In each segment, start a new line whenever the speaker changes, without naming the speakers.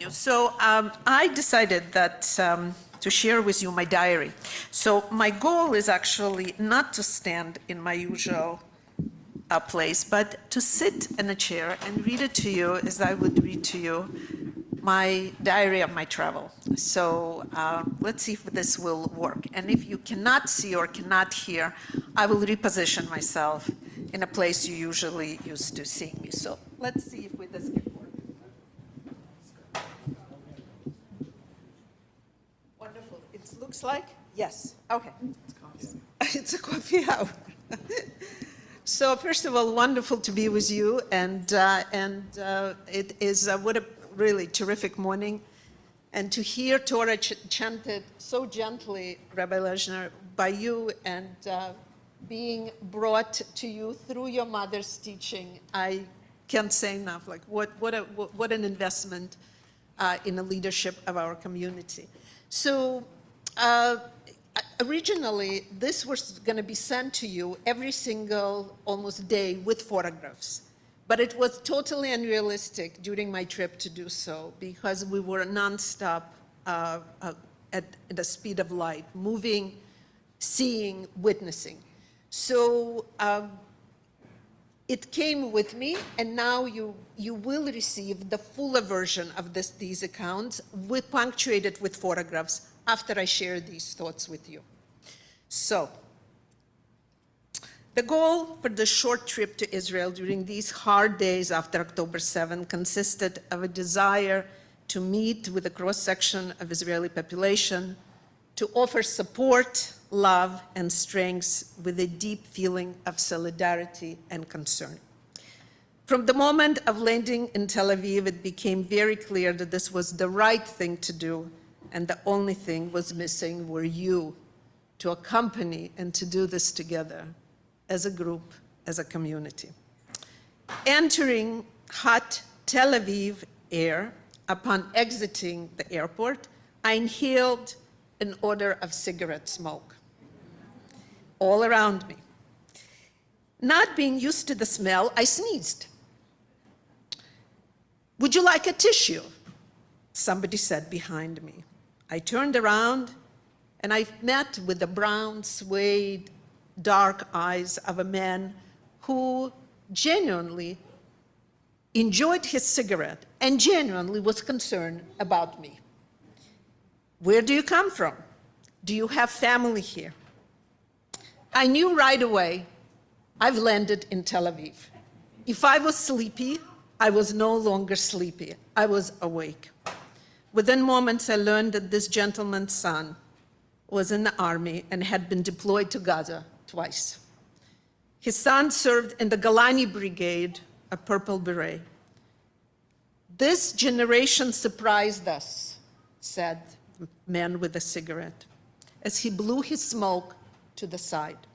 you. So I decided that to share with you my diary. So my goal is actually not to stand in my usual place, but to sit in a chair and read it to you as I would read to you my diary of my travel. So let's see if this will work. And if you cannot see or cannot hear, I will reposition myself in a place you usually used to seeing me. So let's see if this can work. Wonderful. It looks like? Yes. Okay. It's a coffee hour. So first of all, wonderful to be with you, and it is what a really terrific morning, and to hear Torah chanted so gently, Rabbi Lezner, by you, and being brought to you through your mother's teaching. I can't say enough. Like what an investment in the leadership of our community. So. Originally, this was going to be sent to you every single almost day with photographs, but it was totally unrealistic during my trip to do so because we were nonstop at the speed of light, moving, seeing, witnessing. So it came with me, and now you will receive the fuller version of these accounts, punctuated with photographs, after I share these thoughts with you. So, the goal for the short trip to Israel during these hard days after October 7 consisted of a desire to meet with a cross-section of Israeli population, to offer support, love, and strength with a deep feeling of solidarity and concern. From the moment of landing in Tel Aviv, it became very clear that this was the right thing to do, and the only thing was missing were you to accompany and to do this together as a group, as a community. Entering hot Tel Aviv air, upon exiting the airport, I inhaled an odor of cigarette smoke all around me. Not being used to the smell, I sneezed. "Would you like a tissue?" somebody said behind me. I turned around and I met with the brown, suede, dark eyes of a man who genuinely enjoyed his cigarette and genuinely was concerned about me. "Where do you come from? Do you have family here?" I knew right away I've landed in Tel Aviv. If I was sleepy, I was no longer sleepy. I was awake. Within moments, I learned that this gentleman's son was in the army and had been deployed to Gaza twice. His son served in the Golani Brigade, a Purple Beret. "This generation surprised us," said the man with a cigarette, as he blew his smoke to the side.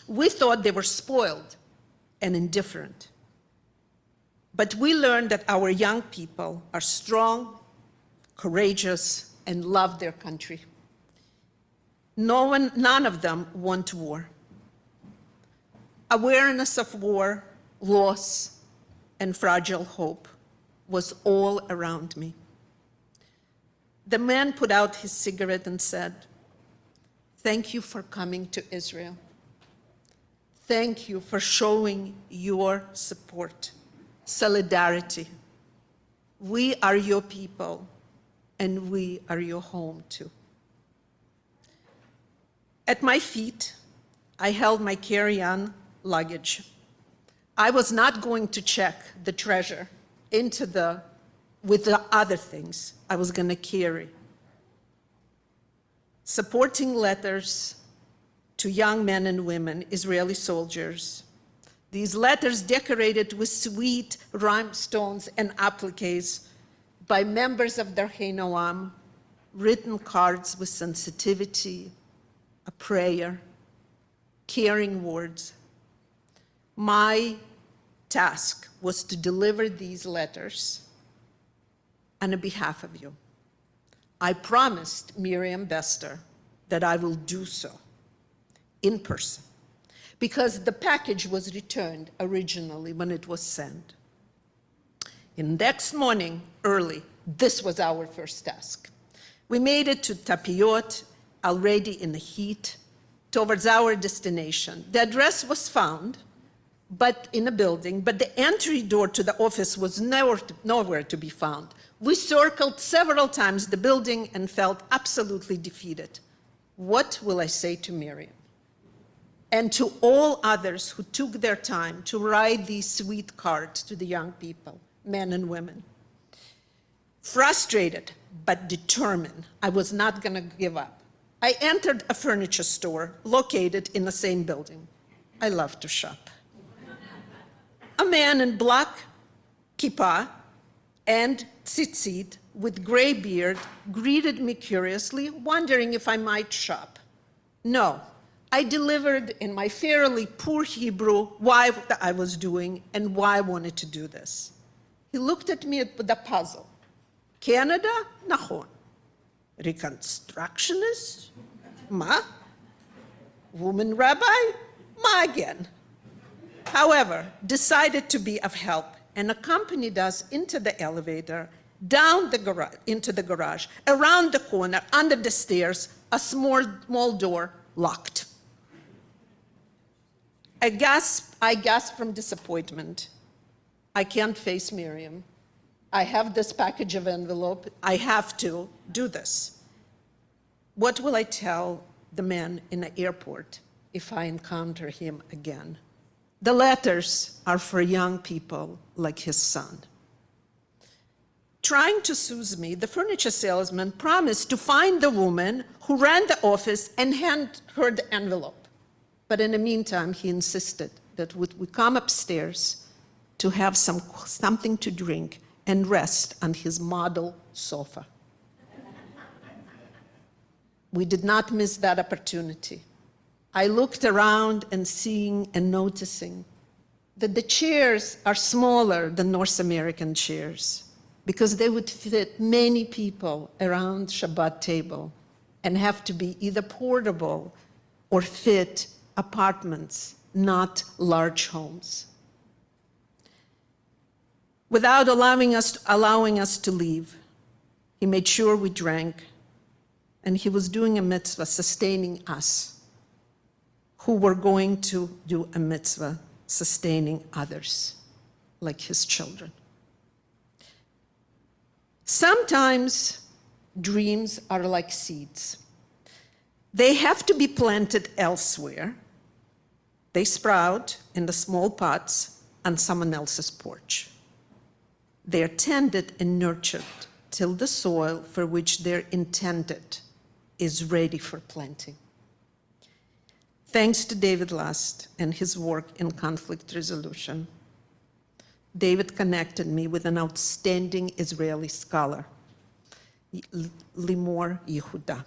"We thought they were spoiled and indifferent. But we learned that our young people are strong, courageous, and love their country. None of them want war. Awareness of war, loss, and fragile hope was all around me." The man put out his cigarette and said, "Thank you for coming to Israel. Thank you for showing your support, solidarity. We are your people, and we are your home too." At my feet, I held my carry-on luggage. I was not going to check the treasure with the other things I was going to carry. Supporting letters to young men and women, Israeli soldiers. These letters decorated with sweet rhinestones and appliques by members of Darchei Noam, written cards with sensitivity, a prayer, caring words. My task was to deliver these letters on behalf of you. I promised Miriam Bester that I will do so in person, because the package was returned originally when it was sent. And next morning, early, This was our first task. We made it to Tapiot, already in the heat, towards our destination. The address was found, but in a building, but the entry door to the office was nowhere to be found. We circled several times the building and felt absolutely defeated. What will I say to Miriam? And to all others who took their time to write these sweet cards to the young people, men and women. Frustrated, but determined, I was not gonna give up. I entered a furniture store located in the same building. I love to shop. A man in black kippah and tzitzit with gray beard greeted me curiously, wondering if I might shop. No, I delivered in my fairly poor Hebrew why I was doing and why I wanted to do this. He looked at me with a puzzle. Canada? Nachon. Reconstructionist? Ma? Woman rabbi? Ma again. However, decided to be of help and accompanied us into the elevator, down the garage, into the garage, around the corner, under the stairs, a small door locked. I gasped from disappointment. I can't face Miriam. I have this package of envelope. I have to do this. What will I tell the man in the airport if I encounter him again? The letters are for young people like his son. Trying to soothe me, the furniture salesman promised to find the woman who ran the office and hand her the envelope. But in the meantime, he insisted that we come upstairs to have something to drink and rest on his model sofa. We did not miss that opportunity. I looked around and seeing and noticing that the chairs are smaller than North American chairs because they would fit many people around Shabbat table and have to be either portable or fit apartments, not large homes. Without allowing us to leave, he made sure we drank, and he was doing a mitzvah, sustaining us, who were going to do a mitzvah, sustaining others, like his children. Sometimes dreams are like seeds. They have to be planted elsewhere. They sprout in the small pots on someone else's porch. They are tended and nurtured till the soil for which they're intended is ready for planting. Thanks to David Last and his work in conflict resolution, David connected me with an outstanding Israeli scholar, Limor Yehuda.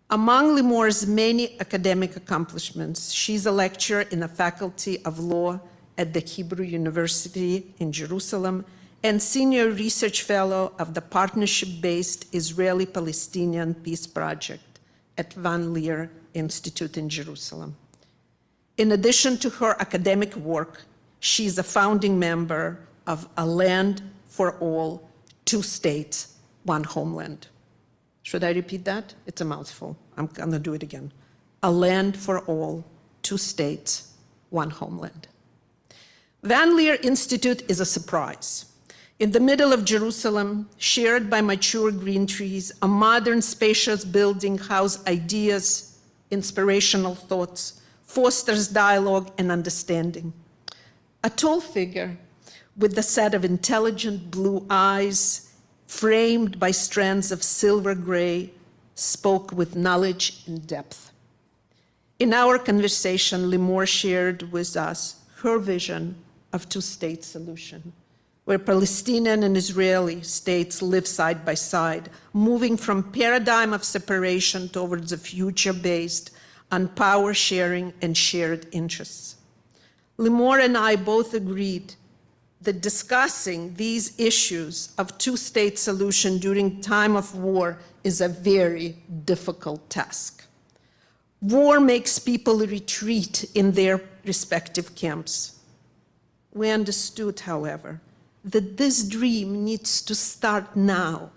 Among Limor's many academic accomplishments, she's a lecturer in the Faculty of Law at the Hebrew University in Jerusalem and Senior Research Fellow of the partnership-based Israeli-Palestinian Peace Project at Van Leer Institute in Jerusalem. In addition to her academic work, she's a founding member of A Land for All, 2 states, 1 homeland. Should I repeat that? It's a mouthful. I'm gonna do it again. A land for all, 2 states, 1 homeland. Van Leer Institute is a surprise. In the middle of Jerusalem, shared by mature green trees, a modern, spacious building houses ideas, inspirational thoughts, fosters dialogue and understanding. A tall figure with a set of intelligent blue eyes, framed by strands of silver gray, spoke with knowledge and depth. In our conversation, Limor shared with us her vision of 2-state solution, where Palestinian and Israeli states live side by side, moving from paradigm of separation towards a future based on power sharing and shared interests. Limor and I both agreed that discussing these issues of 2-state solution during time of war is a very difficult task. War makes people retreat in their respective camps. We understood, however, that this dream needs to start now.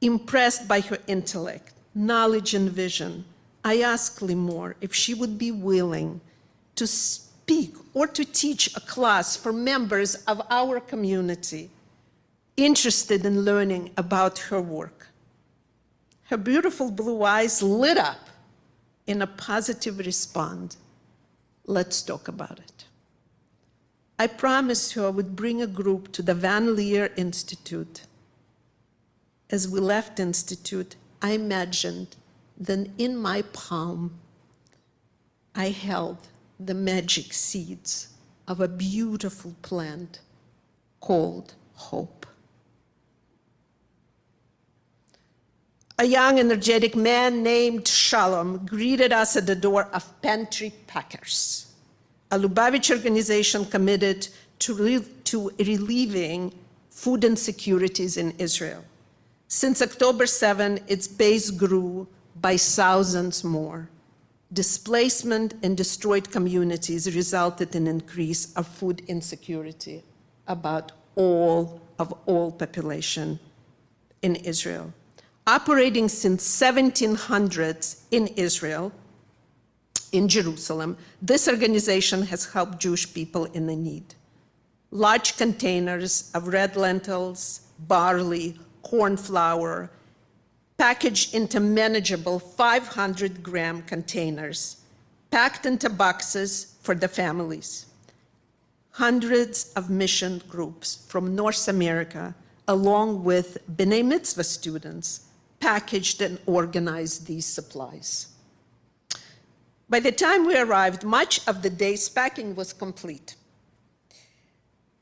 Impressed by her intellect, knowledge, and vision, I asked Limor if she would be willing to speak or to teach a class for members of our community interested in learning about her work. Her beautiful blue eyes lit up in a positive response. Let's talk about it. I promised her I would bring a group to the Van Leer Institute. As we left Institute, I imagined that in my palm, I held the magic seeds of a beautiful plant called hope. A young, energetic man named Shalom greeted us at the door of Pantry Packers, a Lubavitch organization committed to relieving food insecurities in Israel. Since October 7, its base grew by thousands more. Displacement and destroyed communities resulted in an increase of food insecurity about all population in Israel. Operating since 1700s in Israel, in Jerusalem, this organization has helped Jewish people in need. Large containers of red lentils, barley, corn flour, packaged into manageable 500-gram containers, packed into boxes for the families. Hundreds of mission groups from North America, along with B'nai Mitzvah students, packaged and organized these supplies. By the time we arrived, much of the day's packing was complete.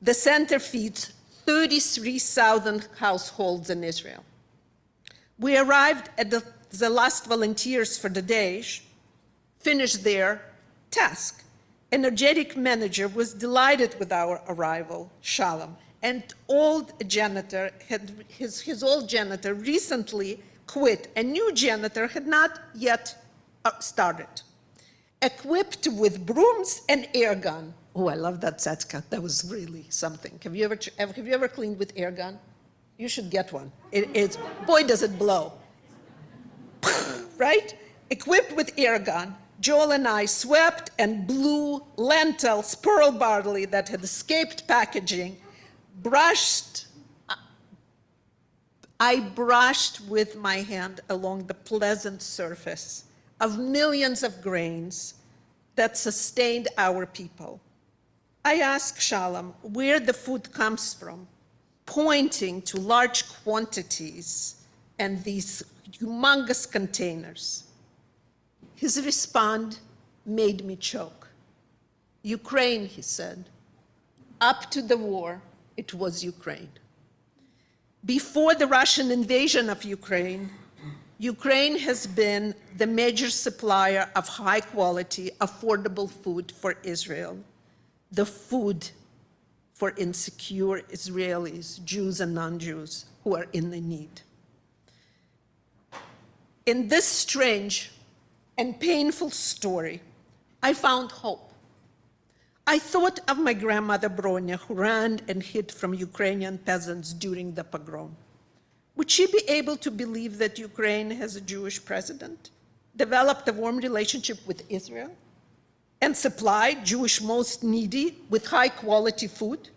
The center feeds 33,000 households in Israel. We arrived at the last volunteers for the day finished their task. Energetic manager was delighted with our arrival, Shalom, and his old janitor recently quit. A new janitor had not yet started. Equipped with brooms and air gun. Oh, I love that tzedka. That was really something. Have you ever cleaned with air gun? You should get one. Boy, does it blow. Right? Equipped with air gun, Joel and I swept and blew lentils, pearl barley that had escaped packaging, I brushed with my hand along the pleasant surface of millions of grains that sustained our people. I asked Shalom where the food comes from, pointing to large quantities and these humongous containers. His response made me choke. Ukraine, he said. Up to the war, it was Ukraine. Before the Russian invasion of Ukraine, Ukraine has been the major supplier of high quality, affordable food for Israel, the food for insecure Israelis, Jews and non-Jews who are in the need. In this strange and painful story, I found hope. I thought of my grandmother Bronya, who ran and hid from Ukrainian peasants during the pogrom. Would she be able to believe that Ukraine has a Jewish president, developed a warm relationship with Israel, and supplied Jewish most needy with high quality food?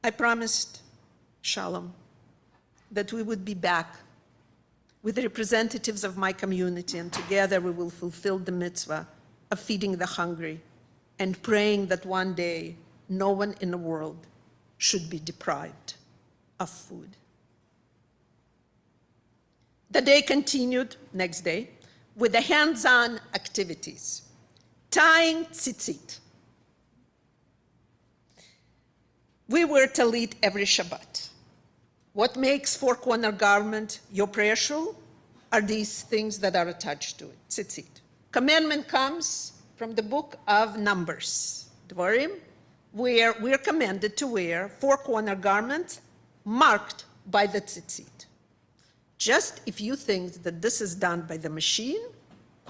I promised Shalom that we would be back with the representatives of my community, and together we will fulfill the mitzvah of feeding the hungry and praying that one day no one in the world should be deprived of food. The day continued, next day, with the hands-on activities, tying tzitzit. We wear talit every Shabbat. What makes four-corner garment your prayer shawl are these things that are attached to it, tzitzit. Commandment comes from the book of Numbers, Dvarim, where we're commanded to wear four-corner garments marked by the tzitzit. Just if you think that this is done by the machine,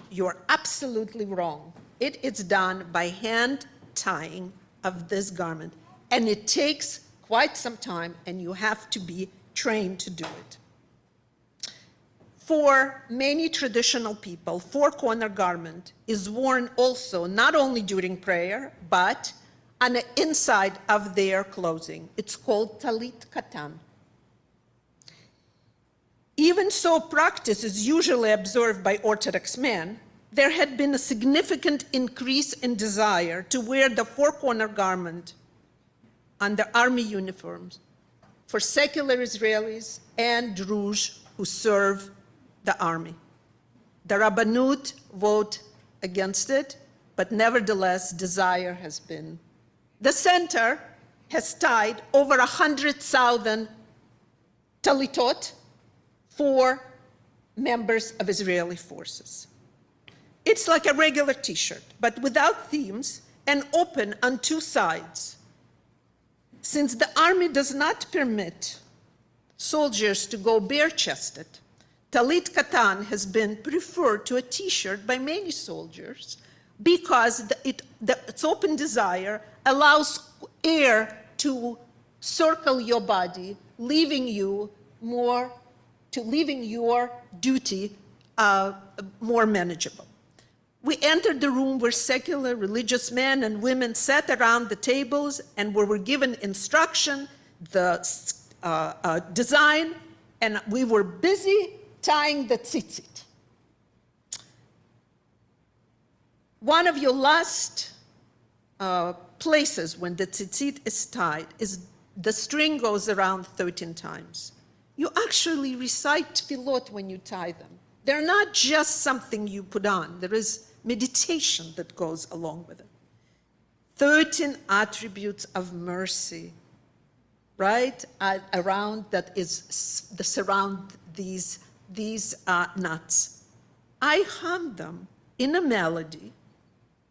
you're absolutely wrong. It is done by hand tying of this garment. And it takes quite some time, and you have to be trained to do it. For many traditional people, four-corner garment is worn also not only during prayer, but on the inside of their clothing. It's called talit katan. Even so practice is usually observed by Orthodox men, there had been a significant increase in desire to wear the four-corner garment under army uniforms for secular Israelis and Druze who serve the army. The Rabbanut vote against it, but nevertheless, desire has been. The center has tied over 100,000 talitot for members of Israeli forces. It's like a regular t-shirt, but without themes and open on two sides. Since the army does not permit soldiers to go bare-chested, talit katan has been preferred to a t-shirt by many soldiers because its open desire allows air to circle your body, leaving your duty more manageable. We entered the room where secular religious men and women sat around the tables and were given instruction, the design, and we were busy tying the tzitzit. One of your last places when the tzitzit is tied is the string goes around 13 times. You actually recite tefillot when you tie them. They're not just something you put on. There is meditation that goes along with it. 13 attributes of mercy, right? Around that is the surround these nuts. I hum them in a melody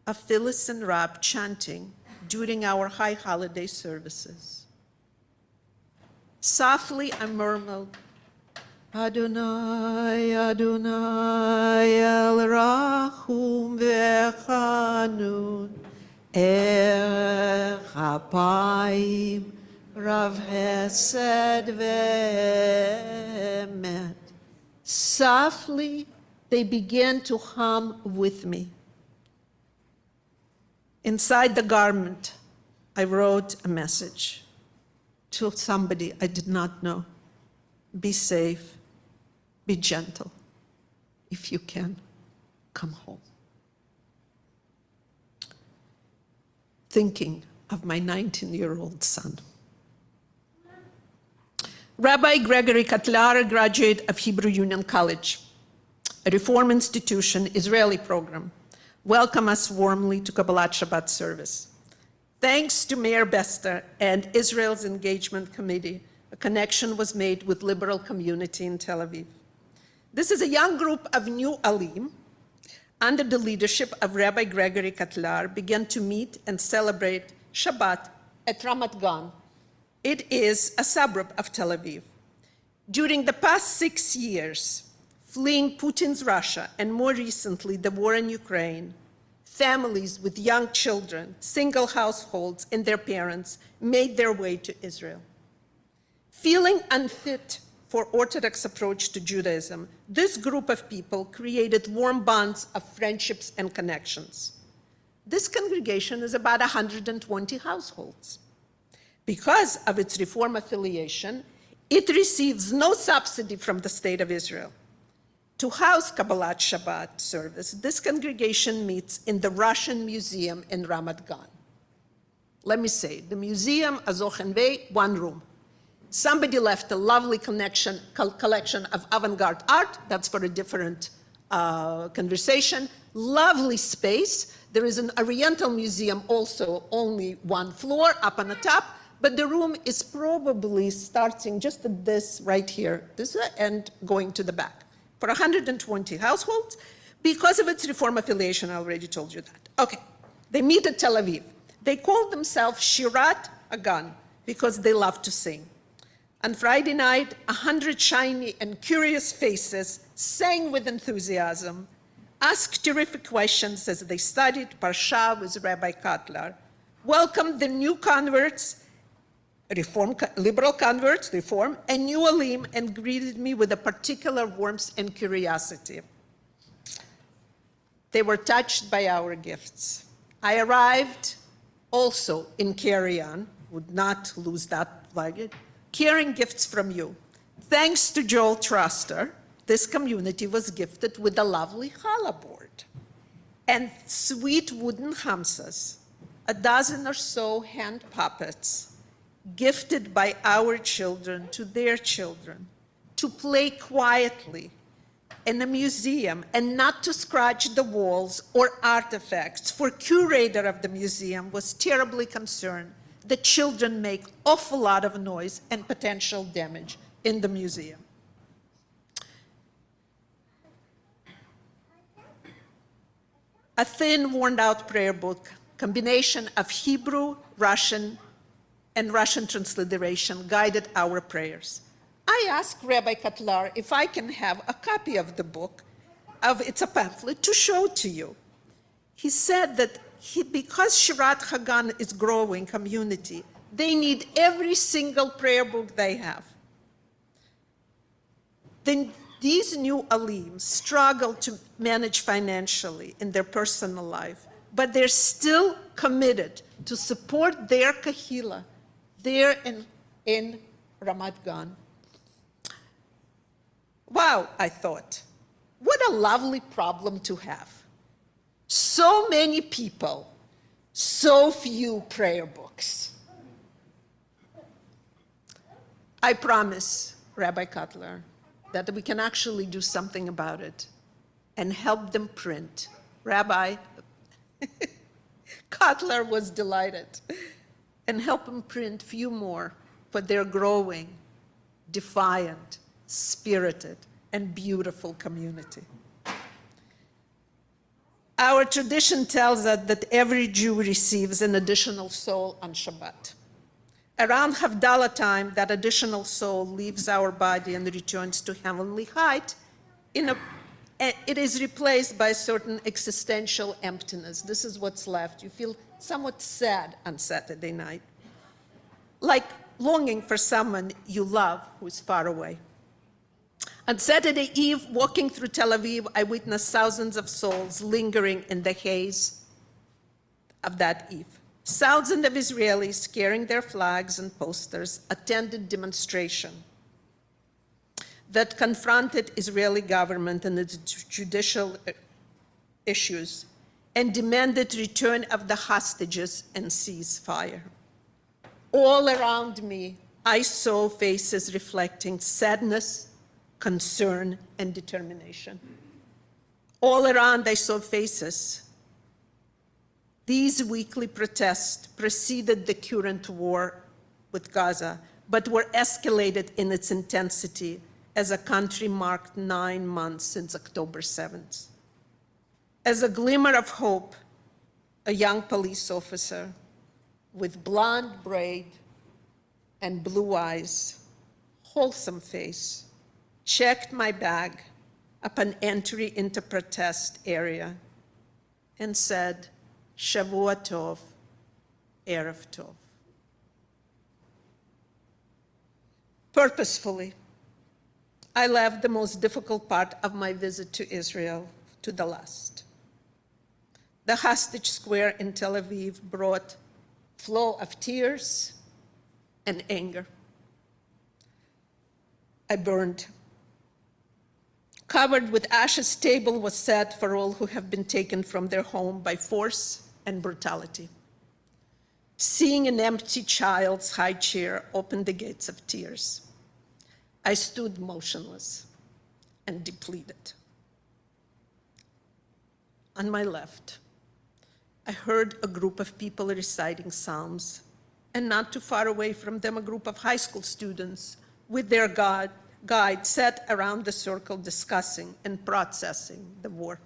of Phyllis and Rab chanting during our high holiday services. Softly I murmured, Adonai, Adonai, El Rachum V'Chanun, Erech Apayim, Rav Hesed V'Emet. Softly, they began to hum with me. Inside the garment, I wrote a message to somebody I did not know. Be safe, be gentle. If you can, come home. Thinking of my 19-year-old son. Rabbi Gregory Katlar, graduate of Hebrew Union College, a Reform institution, Israeli program, welcome us warmly to Kabbalat Shabbat service. Thanks to Mayor Bester and Israel's Engagement Committee, a connection was made with liberal community in Tel Aviv. This is a young group of new Alim, under the leadership of Rabbi Gregory Katlar, began to meet and celebrate Shabbat at Ramat Gan. It is a suburb of Tel Aviv. During the past 6 years, fleeing Putin's Russia and more recently the war in Ukraine, families with young children, single households and their parents made their way to Israel. Feeling unfit for Orthodox approach to Judaism, this group of people created warm bonds of friendships and connections. This congregation is about 120 households. Because of its Reform affiliation, it receives no subsidy from the State of Israel. To house Kabbalat Shabbat service, this congregation meets in the Russian Museum in Ramat Gan. Let me say, the museum, Azochenvei, one room. Somebody left a lovely collection of avant-garde art. That's for a different conversation. Lovely space. There is an Oriental museum also, only one floor up on the top, but the room is probably starting just at this right here, this and going to the back. For 120 households, because of its Reform affiliation, I already told you that. Okay, they meet at Tel Aviv. They call themselves Shirat Agan because they love to sing. On Friday night, 100 shiny and curious faces sang with enthusiasm, asked terrific questions as they studied Parsha with Rabbi Katlar, welcomed the new converts, liberal converts, and new Alim, and greeted me with a particular warmth and curiosity. They were touched by our gifts. I arrived also in carry-on, would not lose that luggage, carrying gifts from you. Thanks to Joel Truster, this community was gifted with a lovely challah board and sweet wooden hamsas, a dozen or so hand puppets, gifted by our children to their children, to play quietly in a museum and not to scratch the walls or artifacts, for curator of the museum was terribly concerned that children make awful lot of noise and potential damage in the museum. A thin, worn-out prayer book, combination of Hebrew, Russian, and Russian transliteration guided our prayers. I asked Rabbi Kotler if I can have a copy of the book, it's a pamphlet, to show to you. He said that because Shirat Hagan is growing community, they need every single prayer book they have. Then these new Alim struggle to manage financially in their personal life, but they're still committed to support their kahila there in Ramat Gan. Wow, I thought, what a lovely problem to have. So many people, so few prayer books. I promise, Rabbi Kotler, that we can actually do something about it and help them print. Rabbi Kotler was delighted, and help them print few more for their growing, defiant, spirited, and beautiful community. Our tradition tells us that every Jew receives an additional soul on Shabbat. Around Havdalah time, that additional soul leaves our body and returns to heavenly height. It is replaced by a certain existential emptiness. This is what's left. You feel somewhat sad on Saturday night, like longing for someone you love who is far away. On Saturday Eve, walking through Tel Aviv, I witnessed thousands of souls lingering in the haze of that eve. Thousands of Israelis carrying their flags and posters attended demonstration that confronted Israeli government and its judicial issues and demanded return of the hostages and ceasefire. All around me, I saw faces reflecting sadness, concern, and determination. All around, I saw faces. These weekly protests preceded the current war with Gaza, but were escalated in its intensity as a country marked 9 months since October 7th. As a glimmer of hope, a young police officer with blonde braid and blue eyes, wholesome face, checked my bag upon entry into protest area and said, Shavua Tov, Erev Tov. Purposefully, I left the most difficult part of my visit to Israel to the last. The hostage square in Tel Aviv brought flow of tears and anger. I burned. Covered with ashes, table was set for all who have been taken from their home by force and brutality. Seeing an empty child's high chair opened the gates of tears. I stood motionless and depleted. On my left, I heard a group of people reciting psalms, and not too far away from them, a group of high school students with their guide sat around the circle discussing and processing the war.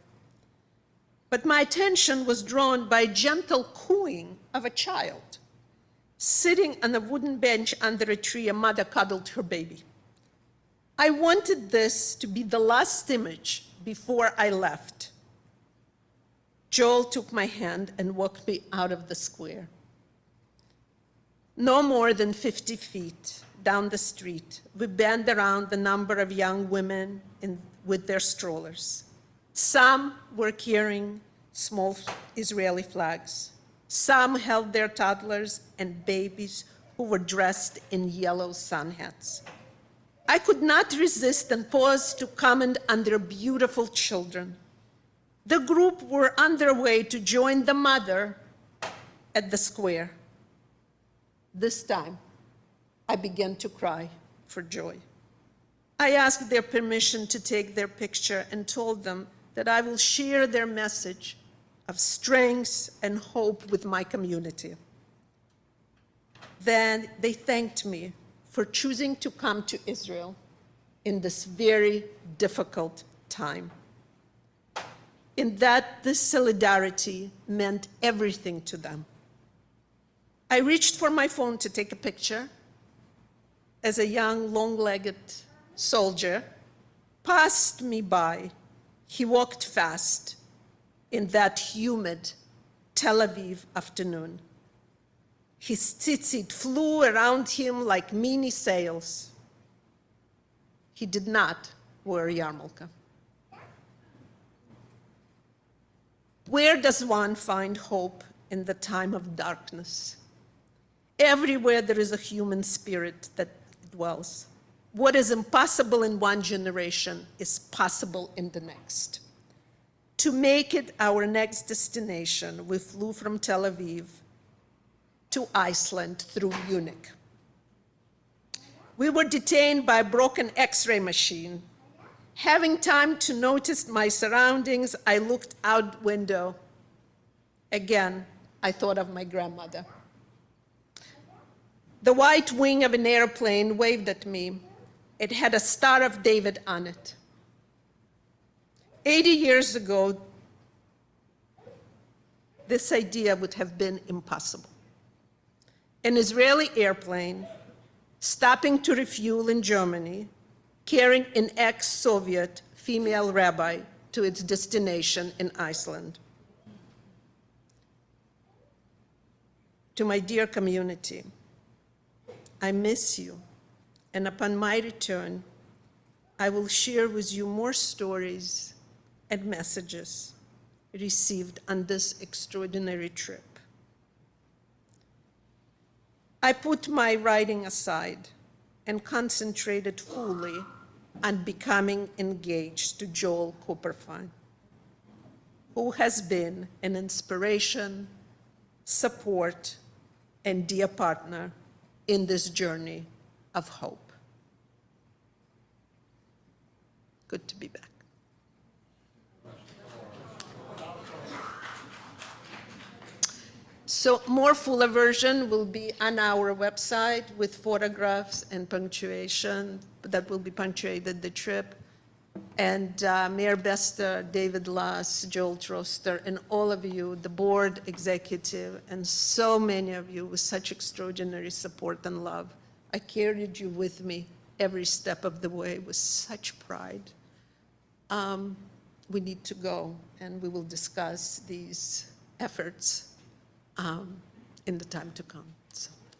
But my attention was drawn by gentle cooing of a child. Sitting on a wooden bench under a tree, a mother cuddled her baby. I wanted this to be the last image before I left. Joel took my hand and walked me out of the square. No more than 50 feet down the street, we band around the number of young women with their strollers. Some were carrying small Israeli flags. Some held their toddlers and babies who were dressed in yellow sun hats. I could not resist and pause to comment on their beautiful children. The group were on their way to join the mother at the square. This time, I began to cry for joy. I asked their permission to take their picture and told them that I will share their message of strength and hope with my community. Then they thanked me for choosing to come to Israel in this very difficult time. In that this solidarity meant everything to them. I reached for my phone to take a picture as a young, long-legged soldier passed me by. He walked fast in that humid Tel Aviv afternoon. His tzitzit flew around him like mini sails. He did not wear a yarmulke. Where does one find hope in the time of darkness? Everywhere there is a human spirit that dwells. What is impossible in one generation is possible in the next. To make it our next destination, we flew from Tel Aviv to Iceland through Munich. We were detained by a broken X-ray machine. Having time to notice my surroundings, I looked out window. Again, I thought of my grandmother. The white wing of an airplane waved at me. It had a Star of David on it. 80 years ago, this idea would have been impossible. An Israeli airplane stopping to refuel in Germany, carrying an ex-Soviet female rabbi to its destination in Iceland. To my dear community, I miss you, and upon my return, I will share with you more stories and messages received on this extraordinary trip. I put my writing aside and concentrated fully on becoming engaged to Joel Cooperfine, who has been an inspiration, support, and dear partner in this journey of hope. Good to be back. So more fuller version will be on our website with photographs and punctuation that will be punctuated the trip. And Mayor Bester, David Lass, Joel Troster, and all of you, the board executive, and so many of you with such extraordinary support and love. I carried you with me every step of the way with such pride. We need to go, and we will discuss these efforts in the time to come.